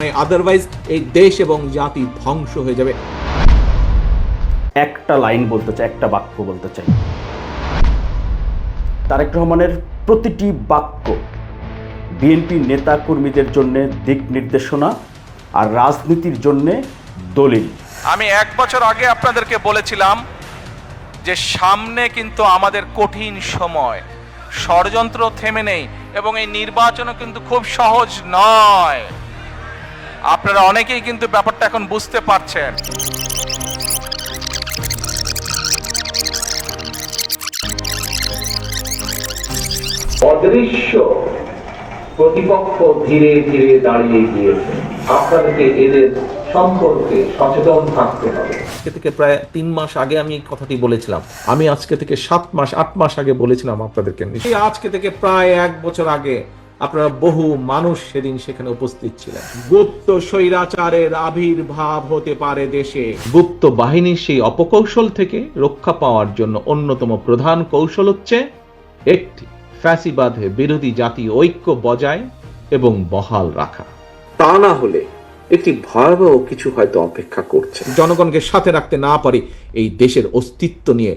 Otherwise এই দেশ এবং জাতি ধ্বংস হয়ে যাবে। একটা লাইন বলতে চাই, একটা বাক্য বলতে চাই। তারেক রহমানের প্রতিটি বাক্য বিএনপি নেতা কর্মীদের জন্য দিক নির্দেশনা আর রাজনীতির জন্য দলিল। আমি 1 বছর আগে আপনাদেরকে বলেছিলাম যে সামনে কিন্তু আমাদের কঠিন সময়, ষড়যন্ত্র থেমে নেই এবং এই নির্বাচনও কিন্তু খুব সহজ নয়। আপনারা অনেকেই কিন্তু ব্যাপারটা এখন বুঝতে পারছেন। অদৃশ্য প্রতিপক্ষ ধীরে ধীরে দাঁড়িয়ে গিয়েছে। আপনাদেরকে এদের সম্পর্কে সচেতন থাকতে হবে। আজকে থেকে প্রায় 3 মাস আগে আমি এই কথাটি বলেছিলাম। আমি আজকে থেকে 7 মাস 8 মাস আগে বলেছিলাম আপনাদেরকে। আজকে থেকে প্রায় 1 বছর আগে আপনারা বহু মানুষ সেদিন সেখানে উপস্থিত ছিলেন। গুপ্ত স্বৈরাচারের আবির্ভাব হতে পারে দেশে। গুপ্ত বাহিনীর সেই অপকৌশল থেকে রক্ষা পাওয়ার জন্য অন্যতম প্রধান কৌশল হচ্ছে একটি, ফ্যাসিবাদে বিরোধী জাতীয় ঐক্য বজায় এবং বহাল রাখা। তা না হলে একটি ভয়াবহ কিছু হয়তো অপেক্ষা করছে। জনগণকে সাথে রাখতে না পারি এই দেশের অস্তিত্ব নিয়ে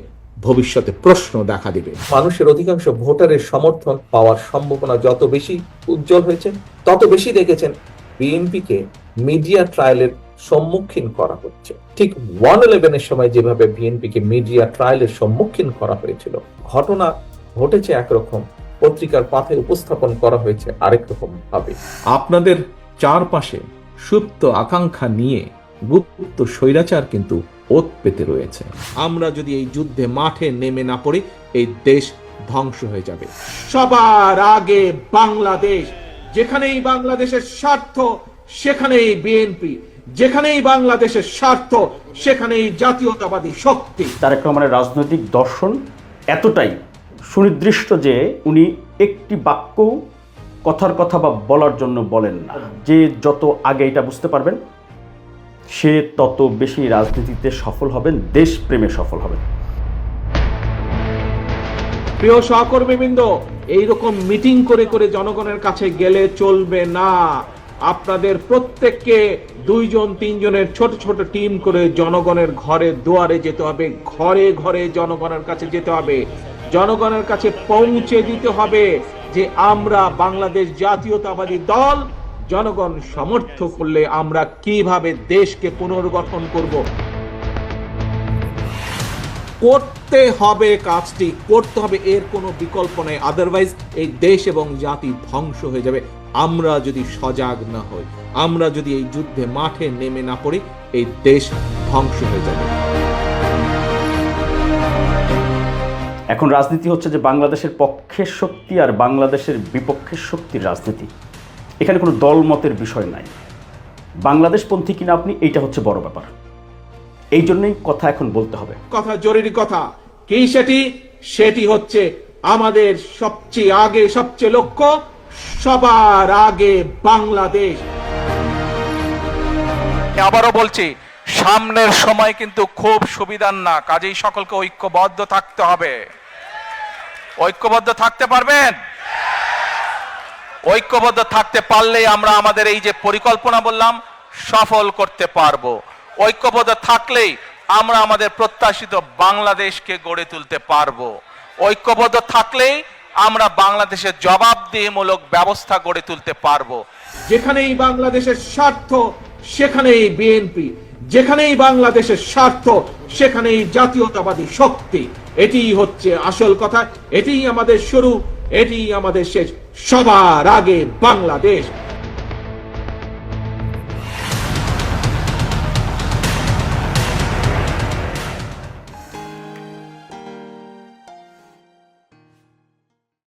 ভবিষ্যতে প্রশ্ন দেখা দিবে। মানুষের অধিকাংশ ভোটারের সমর্থন পাওয়ার সম্ভাবনা যত বেশি উজ্জ্বল হয়েছে, তত বেশি দেখেছেন বিএনপিকে মিডিয়া ট্রায়ালের সম্মুখীন করা হচ্ছে। ঠিক 1/11 সময় যেভাবে বিএনপিকে মিডিয়া ট্রায়ালের সম্মুখীন করা হয়েছিল, ঘটনা ঘটেছে একরকম, পত্রিকার পাথে উপস্থাপন করা হয়েছে আরেক রকম ভাবে। আপনাদের চারপাশে সুপ্ত আকাঙ্ক্ষা নিয়ে গুপ্ত স্বৈরাচার কিন্তু ওত পেতে রয়েছে। আমরা যদি এই যুদ্ধে মাঠে নেমে না পড়ি এই দেশ ধ্বংস হয়ে যাবে। সবার আগে বাংলাদেশ। যেখানেই বাংলাদেশের স্বার্থ সেখানেই বিএনপি, যেখানেই বাংলাদেশের স্বার্থ সেখানেই জাতীয়তাবাদী শক্তি। তারেক রহমানের রাজনৈতিক দর্শন এতটাই সুনির্দিষ্ট যে উনি একটি বাক্য কথার কথা বা বলার জন্য বলেন না। যে যত আগে এটা বুঝতে পারবেন সে তত বেশি রাজনীতিতে সফল হবেন, দেশপ্রেমে সফল হবেন। প্রিয় সহকর্মীবৃন্দ, এইরকম মিটিং করে করে জনগণের কাছে গেলে চলবে না। আপনাদের প্রত্যেককে 2 জন 3 জনের ছোট ছোট টিম করে জনগণের ঘরে দুয়ারে যেতে হবে, ঘরে ঘরে জনগণের কাছে যেতে হবে, জনগণের কাছে পৌঁছে দিতে হবে যে আমরা বাংলাদেশ জাতীয়তাবাদী দল, জনগণ সমর্থ করলে আমরা কিভাবে দেশকে পুনর্গঠন করব। করতে হবে, কাজটি করতে হবে, এর কোনো বিকল্প নেই। আদারওয়াইজ এই দেশ এবং জাতি ধ্বংস হয়ে যাবে আমরা যদি সজাগ না হই, আমরা যদি এই যুদ্ধে মাঠে নেমে না পড়ি এই দেশ ধ্বংস হয়ে যাবে। এখন রাজনীতি হচ্ছে যে বাংলাদেশের পক্ষের শক্তি আর বাংলাদেশের বিপক্ষের শক্তির রাজনীতি। এখানে কোনো দলমতের বিষয় নাই। বাংলাদেশপন্থী কিনা আপনি, এইটা হচ্ছে বড় ব্যাপার। এই জন্যই কথা এখন বলতে হবে। কথা জরুরি কথা কি সেটি হচ্ছে আমাদের সবচেয়ে আগে, সবচেয়ে লক্ষ্য সবার আগে বাংলাদেশ। আবারও বলছি, সামনের সময় কিন্তু খুব সুবিধার না, কাজেই সকলকে ঐক্যবদ্ধ থাকতে হবে। ঐক্যবদ্ধ থাকতে পারবেন? ঐক্যবদ্ধ থাকতে পারলেই আমরা আমাদের এই যে পরিকল্পনা বললাম সফল করতে পারবো। ঐক্যবদ্ধ থাকলেই আমরা আমাদের প্রত্যাশিত বাংলাদেশকে গড়ে তুলতে পারবো। ঐক্যবদ্ধ থাকলেই আমরা বাংলাদেশের জবাবদিহিমূলক ব্যবস্থা গড়ে তুলতে পারবো। যেখানেই বাংলাদেশের স্বার্থ সেখানেই বিএনপি, যেখানেই বাংলাদেশের স্বার্থ সেখানেই জাতীয়তাবাদী শক্তি। এটিই হচ্ছে আসল কথা, এটিই আমাদের শুরু, এটিই আমাদের শেষ। সবার আগে বাংলাদেশ।